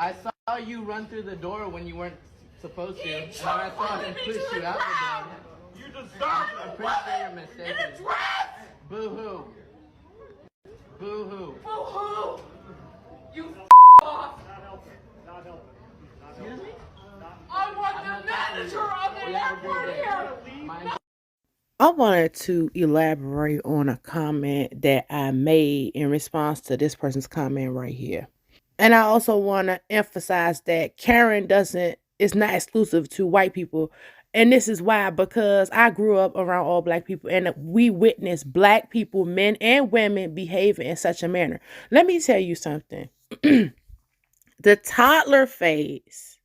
I saw you run through the door when you weren't supposed to, and then I saw him push you out the door. You deserve I'm it. pretty sure you're mistaken. Boo-hoo. Boo-hoo. Boo-hoo! You off! Not helping. Excuse me? I want the manager of the airport here! I wanted to elaborate on a comment that I made in response to this person's comment right here. And I also want to emphasize that Karen is not exclusive to white people. And this is why, because I grew up around all black people and we witnessed black people, men and women, behaving in such a manner. Let me tell you something. The toddler phase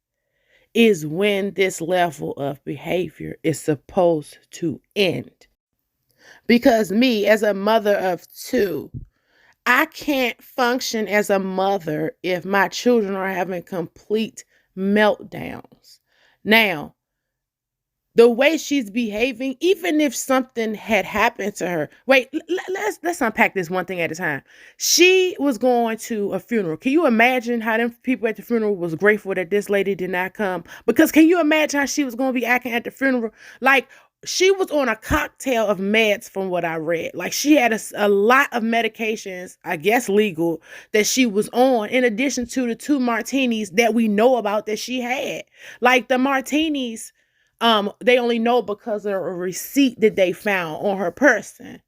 is when this level of behavior is supposed to end. Because me, as a mother of two, I can't function as a mother if my children are having complete meltdowns. Now, the way she's behaving, even if something had happened to her. Wait, let's unpack this one thing at a time. She was going to a funeral. Can you imagine how them people at the funeral was grateful that this lady did not come? Because can you imagine how she was going to be acting at the funeral? Like, she was on a cocktail of meds from what I read. Like, she had a lot of medications, I guess legal, that she was on, in addition to the 2 martinis that we know about that she had. Like, the martinis, they only know because of a receipt that they found on her person.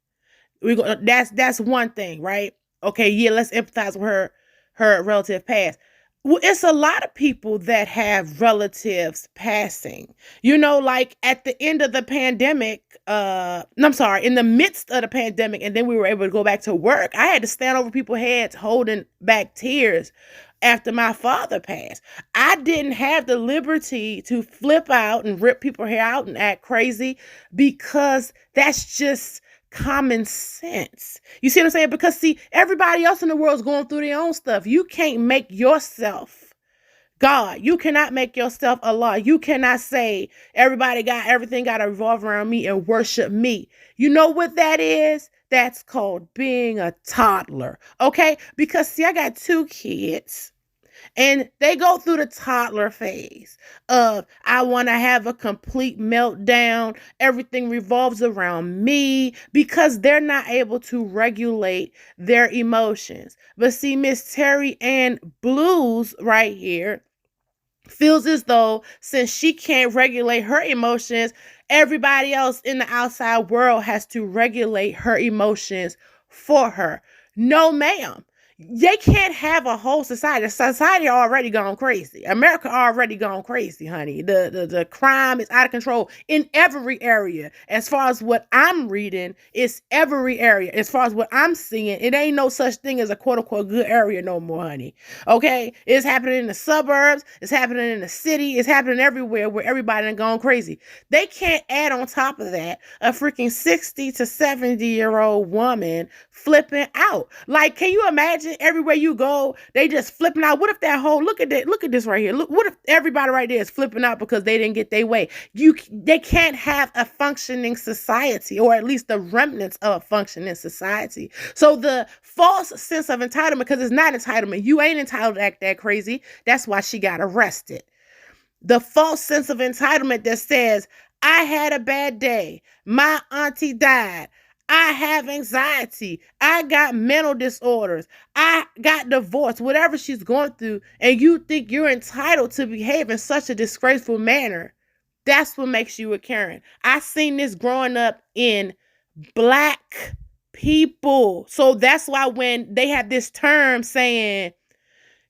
That's one thing, right? Okay, yeah, let's empathize with her relative past. Well, it's a lot of people that have relatives passing. You know, like at the end of the pandemic, I'm sorry, in the midst of the pandemic, and then we were able to go back to work. I had to stand over people's heads holding back tears after my father passed. I didn't have the liberty to flip out and rip people's hair out and act crazy because that's just common sense. You see what I'm saying? Because see, everybody else in the world is going through their own stuff. You can't make yourself God. You cannot make yourself Allah. You cannot say everything got to revolve around me and worship me. You know what that is? That's called being a toddler. Okay? Because see, I got 2 kids. And they go through the toddler phase of, I want to have a complete meltdown. Everything revolves around me, because they're not able to regulate their emotions. But see, Miss Terry Ann Blues right here feels as though since she can't regulate her emotions, everybody else in the outside world has to regulate her emotions for her. No, ma'am. They can't have a whole society. Society already gone crazy. America already gone crazy, honey. The crime is out of control in every area. As far as what I'm reading, it's every area. As far as what I'm seeing, it ain't no such thing as a quote unquote good area no more, honey. Okay? It's happening in the suburbs. It's happening in the city. It's happening everywhere where everybody done gone crazy. They can't add on top of that a freaking 60 to 70-year-old woman flipping out. Like, can you imagine? Everywhere you go, they just flipping out. What if that whole look at this right here? Look, what if everybody right there is flipping out because they didn't get their way? They can't have a functioning society, or at least the remnants of a functioning society. So the false sense of entitlement, because it's not entitlement. You ain't entitled to act that crazy. That's why she got arrested. The false sense of entitlement that says, I had a bad day. My auntie died. I have anxiety. I got mental disorders. I got divorced, whatever she's going through, and you think you're entitled to behave in such a disgraceful manner. That's what makes you a Karen. I seen this growing up in black people. So that's why when they have this term saying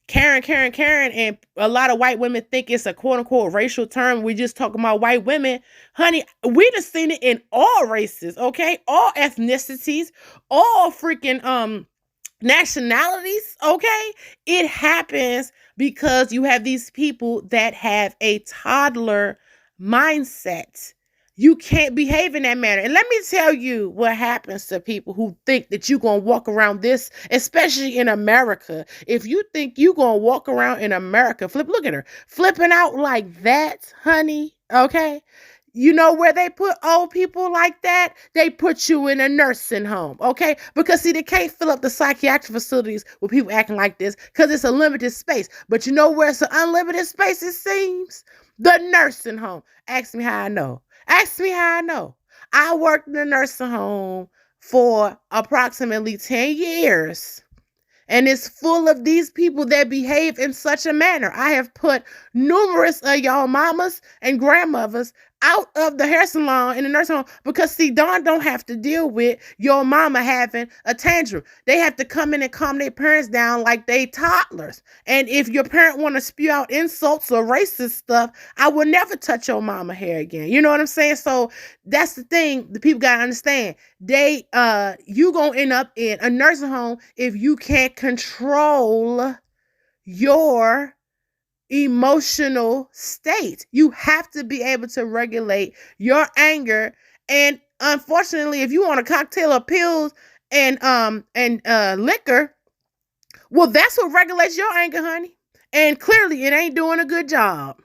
Karen, and a lot of white women think it's a quote-unquote racial term. We just talking about white women. Honey, we done seen it in all races, okay? All ethnicities, all freaking nationalities, okay? It happens because you have these people that have a toddler mindset. You can't behave in that manner. And let me tell you what happens to people who think that you're going to walk around this, especially in America. If you think you're going to walk around in America, look at her, flipping out like that, honey, okay? You know where they put old people like that? They put you in a nursing home, okay? Because see, they can't fill up the psychiatric facilities with people acting like this because it's a limited space. But you know where it's an unlimited space, it seems? The nursing home. Ask me how I know. Ask me how I know. I worked in a nursing home for approximately 10 years. And it's full of these people that behave in such a manner. I have put numerous of y'all mamas and grandmothers out of the hair salon in the nursing home because, see, Dawn don't have to deal with your mama having a tantrum. They have to come in and calm their parents down like they toddlers. And if your parent want to spew out insults or racist stuff, I will never touch your mama hair again. You know what I'm saying? So that's the thing the people got to understand. You gonna end up in a nursing home if you can't control your emotional state. You have to be able to regulate your anger. And unfortunately, if you want a cocktail of pills and liquor, well, that's what regulates your anger, honey. And clearly it ain't doing a good job.